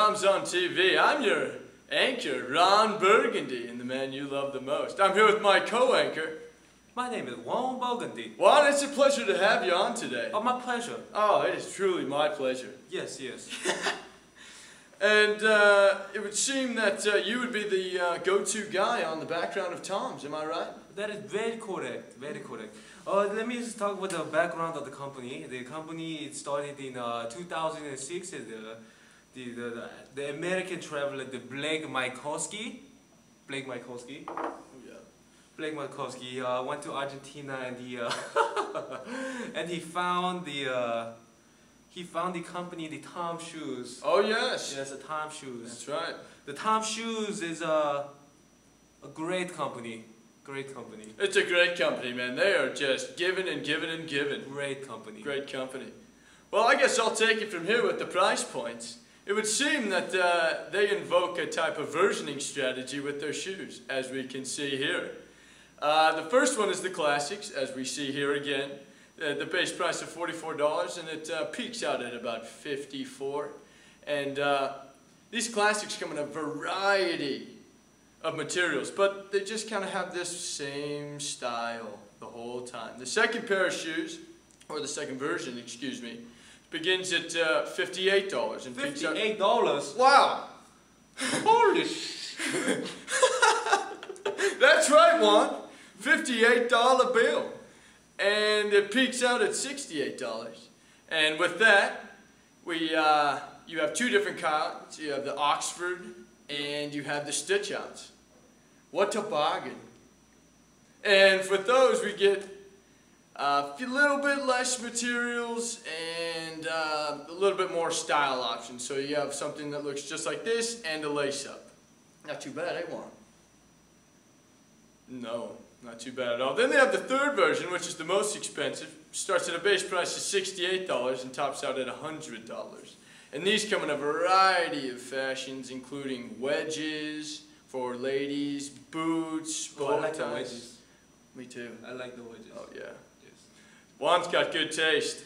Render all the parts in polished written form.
TOMS on TV. I'm your anchor, Ron Burgundy, and the man you love the most. I'm here with my co-anchor. My name is Juan Burgundy. Juan, it's a pleasure to have you on today. Oh, my pleasure. Oh, it is truly my pleasure. Yes, yes. And it would seem that you would be the go-to guy on the background of TOMS, am I right? That is very correct, very correct. Let me just talk about the background of the company. The company started in 2006. The American traveler, the Blake Michalski. Oh, yeah. Blake Michalski went to Argentina and he and he found the company, the TOMS Shoes. Oh yes. Yes, the TOMS Shoes. That's right. The TOMS Shoes is a great company. Great company. It's a great company, man. They are just giving and giving and giving. Great company. Great company. Well, I guess I'll take it from here with the price points. It would seem that they invoke a type of versioning strategy with their shoes, as we can see here. The first one is the classics, as we see here again. The base price of $44, and it peaks out at about $54. And these classics come in a variety of materials, but they just kind of have this same style the whole time. The second pair of shoes, or the second version, excuse me, begins at $58 and peaks out. $58? Wow! Holy shit! That's right, Juan. $58 bill. And it peaks out at $68. And with that, you have two different kinds. You have the Oxford and you have the stitch outs. What a bargain. And for those we get a little bit less materials and a little bit more style options. So you have something that looks just like this and a lace up. Not too bad, eh, Juan? No, not too bad at all. Then they have the third version, which is the most expensive. Starts at a base price of $68 and tops out at $100. And these come in a variety of fashions, including wedges for ladies, boots, bow I like the ties. wedges. Me too. I like the wedges. Oh yeah. Yes. Juan's got good taste.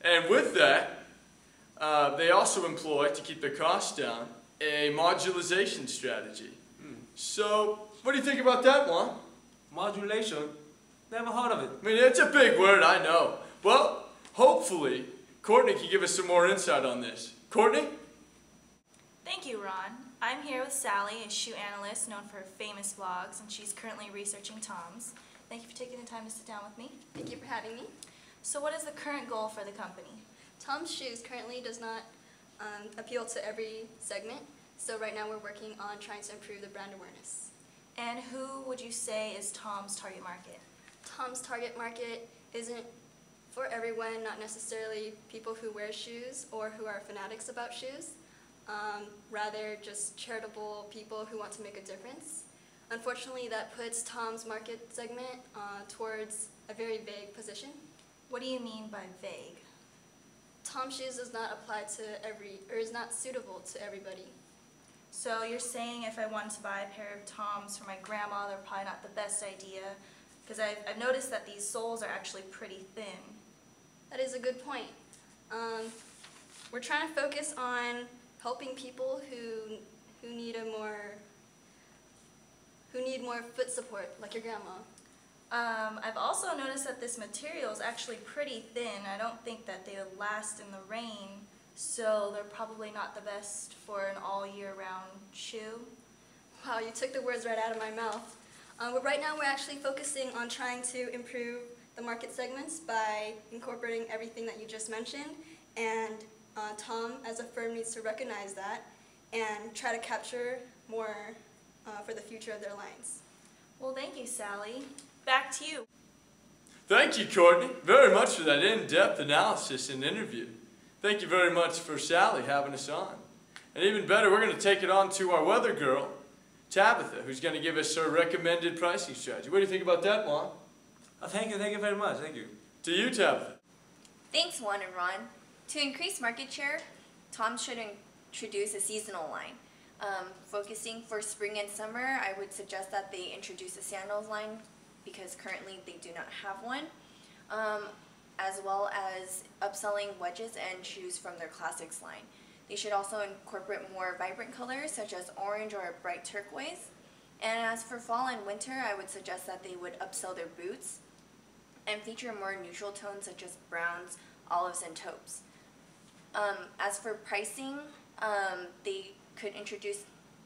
And with that, they also employ, to keep the costs down, a modularization strategy. So, what do you think about that, Juan? Modulation? Never heard of it. I mean, it's a big word, I know. Well, hopefully, Courtney can give us some more insight on this. Courtney? Thank you, Ron. I'm here with Sally, a shoe analyst known for her famous vlogs, and she's currently researching TOMS. Thank you for taking the time to sit down with me. Thank you for having me. So what is the current goal for the company? TOMS Shoes currently does not appeal to every segment, so right now we're working on trying to improve the brand awareness. And who would you say is TOMS' target market? TOMS' target market isn't for everyone, not necessarily people who wear shoes or who are fanatics about shoes, rather just charitable people who want to make a difference. Unfortunately, that puts TOMS' market segment towards a very vague position. What do you mean by vague? TOMS Shoes does not apply to is not suitable to everybody. So you're saying if I wanted to buy a pair of TOMS for my grandma, they're probably not the best idea, because I've noticed that these soles are actually pretty thin. That is a good point. We're trying to focus on helping people who need more foot support, like your grandma. I've also noticed that this material is actually pretty thin. I don't think that they would last in the rain, so they're probably not the best for an all year round shoe. Wow, you took the words right out of my mouth. But right now we're actually focusing on trying to improve the market segments by incorporating everything that you just mentioned, and TOM as a firm needs to recognize that and try to capture more for the future of their lines. Well, thank you, Sally. Back to you. Thank you, Courtney, very much for that in-depth analysis and interview. Thank you very much for Sally having us on. And even better, we're going to take it on to our weather girl, Tabitha, who's going to give us her recommended pricing strategy. What do you think about that, Juan? Thank you very much, thank you. To you, Tabitha. Thanks, Juan and Ron. To increase market share, TOMS should introduce a seasonal line. Focusing for spring and summer, I would suggest that they introduce a sandals line because currently they do not have one, as well as upselling wedges and shoes from their classics line. They should also incorporate more vibrant colors such as orange or bright turquoise. And as for fall and winter, I would suggest that they would upsell their boots and feature more neutral tones such as browns, olives, and taupes. As for pricing, they could introduce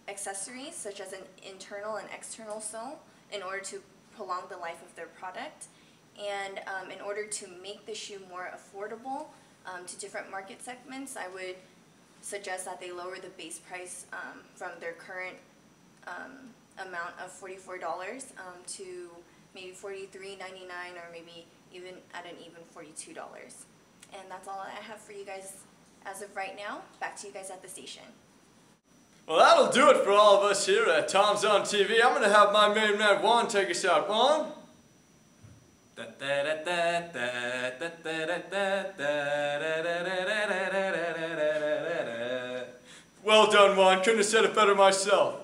accessories such as an internal and external sole in order to prolong the life of their product. And in order to make the shoe more affordable to different market segments, I would suggest that they lower the base price from their current amount of $44 to maybe $43.99 or maybe even at an even $42. And that's all I have for you guys as of right now. Back to you guys at the station. Well, that'll do it for all of us here at TOMS on TV. I'm going to have my main man Juan take us out. Juan? Well done, Juan. Couldn't have said it better myself.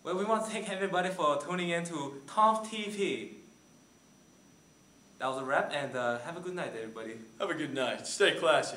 Well, we want to thank everybody for tuning in to TOMS TV. That was a wrap, and have a good night, everybody. Have a good night. Stay classy.